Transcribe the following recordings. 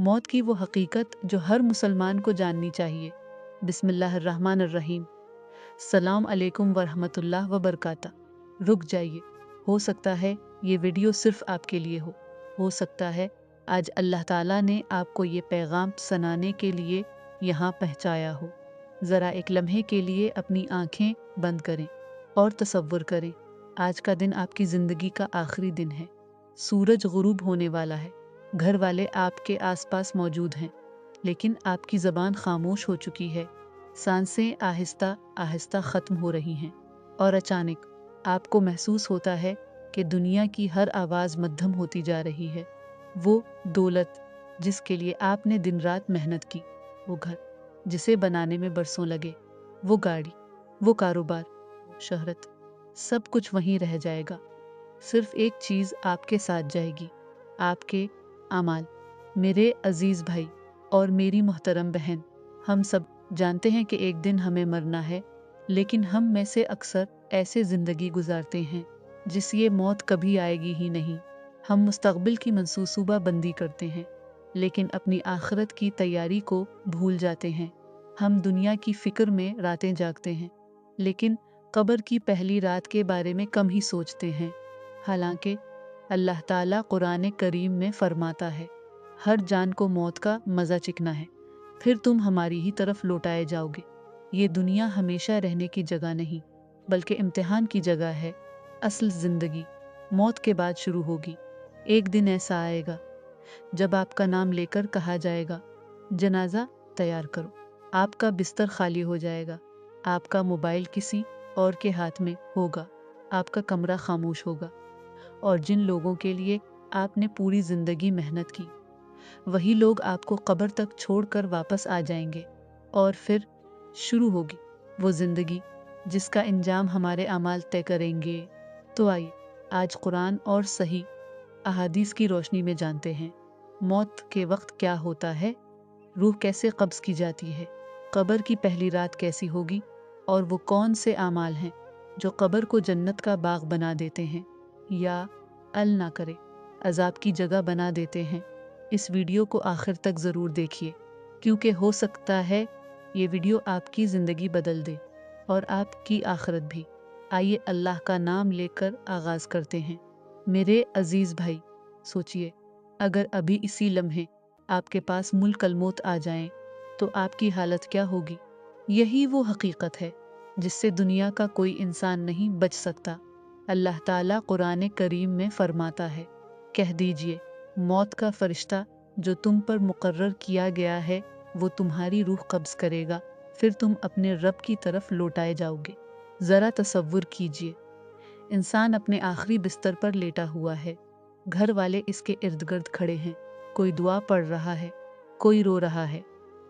मौत की वो हकीकत जो हर मुसलमान को जाननी चाहिए। बिस्मिल्लाहिर्रहमानिर्रहीम। सलाम अलैकुम वरहमतुल्लाह वबरकातुहू। रुक जाइए, हो सकता है ये वीडियो सिर्फ आपके लिए हो सकता है आज अल्लाह ताला ने आपको ये पैगाम सुनाने के लिए यहाँ पहुँचाया हो। ज़रा एक लम्हे के लिए अपनी आँखें बंद करें और तसव्वुर करें, आज का दिन आपकी ज़िंदगी का आखिरी दिन है। सूरज गुरूब होने वाला है, घर वाले आपके आसपास मौजूद हैं, लेकिन आपकी ज़बान खामोश हो चुकी है। सांसें आहिस्ता आहिस्ता ख़त्म हो रही हैं और अचानक आपको महसूस होता है कि दुनिया की हर आवाज़ मद्धम होती जा रही है। वो दौलत जिसके लिए आपने दिन रात मेहनत की, वो घर जिसे बनाने में बरसों लगे, वो गाड़ी, वो कारोबार, शोहरत, सब कुछ वहीं रह जाएगा। सिर्फ एक चीज़ आपके साथ जाएगी, आपके अमाल। मेरे अजीज़ भाई और मेरी मोहतरम बहन, हम सब जानते हैं कि एक दिन हमें मरना है, लेकिन हम में से अक्सर ऐसे ज़िंदगी गुजारते हैं जिस ये मौत कभी आएगी ही नहीं। हम मुस्तक़बिल की मनसूबा बंदी करते हैं, लेकिन अपनी आखिरत की तैयारी को भूल जाते हैं। हम दुनिया की फ़िक्र में रातें जागते हैं, लेकिन कब्र की पहली रात के बारे में कम ही सोचते हैं। हालांकि अल्लाह ताला कुरान करीम में फरमाता है, हर जान को मौत का मज़ा चिखना है, फिर तुम हमारी ही तरफ लौटाए जाओगे। ये दुनिया हमेशा रहने की जगह नहीं, बल्कि इम्तिहान की जगह है। असल ज़िंदगी मौत के बाद शुरू होगी। एक दिन ऐसा आएगा जब आपका नाम लेकर कहा जाएगा, जनाजा तैयार करो। आपका बिस्तर खाली हो जाएगा, आपका मोबाइल किसी और के हाथ में होगा, आपका कमरा खामोश होगा, और जिन लोगों के लिए आपने पूरी ज़िंदगी मेहनत की, वही लोग आपको कब्र तक छोड़कर वापस आ जाएंगे। और फिर शुरू होगी वो ज़िंदगी जिसका इंजाम हमारे अमाल तय करेंगे। तो आइए आज कुरान और सही अहादीस की रोशनी में जानते हैं, मौत के वक्त क्या होता है, रूह कैसे कब्ज़ की जाती है, कब्र की पहली रात कैसी होगी, और वो कौन से आमाल हैं जो कब्र को जन्नत का बाग बना देते हैं या अल ना करे अजाब की जगह बना देते हैं। इस वीडियो को आखिर तक ज़रूर देखिए, क्योंकि हो सकता है ये वीडियो आपकी ज़िंदगी बदल दे और आपकी आखिरत भी। आइए अल्लाह का नाम लेकर आगाज़ करते हैं। मेरे अजीज़ भाई, सोचिए, अगर अभी इसी लम्हे आपके पास मुल्कल मौत आ जाएं, तो आपकी हालत क्या होगी। यही वो हकीकत है जिससे दुनिया का कोई इंसान नहीं बच सकता। अल्लाह ताला कुरान करीम में फरमाता है, कह दीजिए, मौत का फरिश्ता जो तुम पर मुकर्रर किया गया है वो तुम्हारी रूह कब्ज़ करेगा, फिर तुम अपने रब की तरफ लौटाए जाओगे। ज़रा तसव्वुर कीजिए, इंसान अपने आखिरी बिस्तर पर लेटा हुआ है, घर वाले इसके इर्द गिर्द खड़े हैं, कोई दुआ पढ़ रहा है, कोई रो रहा है,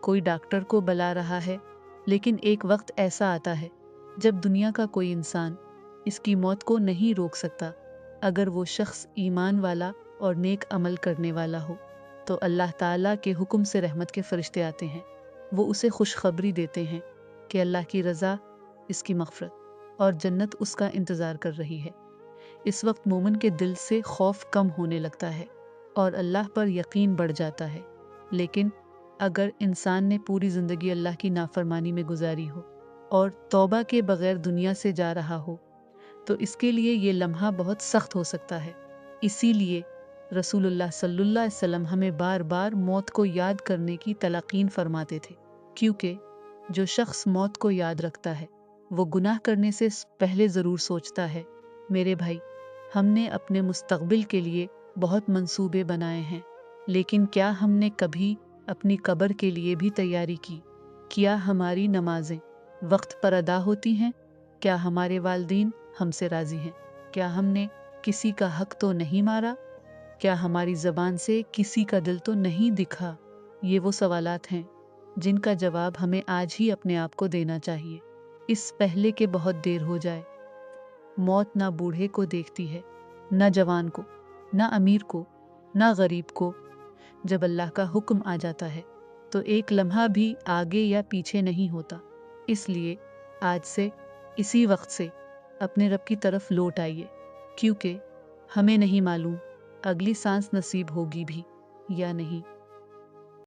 कोई डॉक्टर को बुला रहा है। लेकिन एक वक्त ऐसा आता है जब दुनिया का कोई इंसान इसकी मौत को नहीं रोक सकता। अगर वो शख्स ईमान वाला और नेक अमल करने वाला हो, तो अल्लाह ताला के हुक्म से रहमत के फरिश्ते आते हैं। वो उसे खुशखबरी देते हैं कि अल्लाह की रज़ा, इसकी मग़फ़िरत और जन्नत उसका इंतज़ार कर रही है। इस वक्त मोमिन के दिल से खौफ कम होने लगता है और अल्लाह पर यकीन बढ़ जाता है। लेकिन अगर इंसान ने पूरी ज़िंदगी अल्लाह की नाफरमानी में गुजारी हो और तौबा के बगैर दुनिया से जा रहा हो, तो इसके लिए ये लम्हा बहुत सख्त हो सकता है। इसीलिए रसूलुल्लाह सल्लल्लाहु अलैहि वसल्लम हमें बार बार मौत को याद करने की तलक़ीन फरमाते थे, क्योंकि जो शख्स मौत को याद रखता है वो गुनाह करने से पहले ज़रूर सोचता है। मेरे भाई, हमने अपने मुस्तक़बिल के लिए बहुत मंसूबे बनाए हैं, लेकिन क्या हमने कभी अपनी कब्र के लिए भी तैयारी की? क्या हमारी नमाजें वक्त पर अदा होती हैं? क्या हमारे वालिदैन हमसे राज़ी हैं? क्या हमने किसी का हक तो नहीं मारा? क्या हमारी ज़बान से किसी का दिल तो नहीं दिखा? ये वो सवालात हैं जिनका जवाब हमें आज ही अपने आप को देना चाहिए, इस पहले कि बहुत देर हो जाए। मौत ना बूढ़े को देखती है, ना जवान को, ना अमीर को, ना गरीब को। जब अल्लाह का हुक्म आ जाता है तो एक लम्हा भी आगे या पीछे नहीं होता। इसलिए आज से, इसी वक्त से अपने रब की तरफ लौट आइए, क्योंकि हमें नहीं मालूम अगली सांस नसीब होगी भी या नहीं।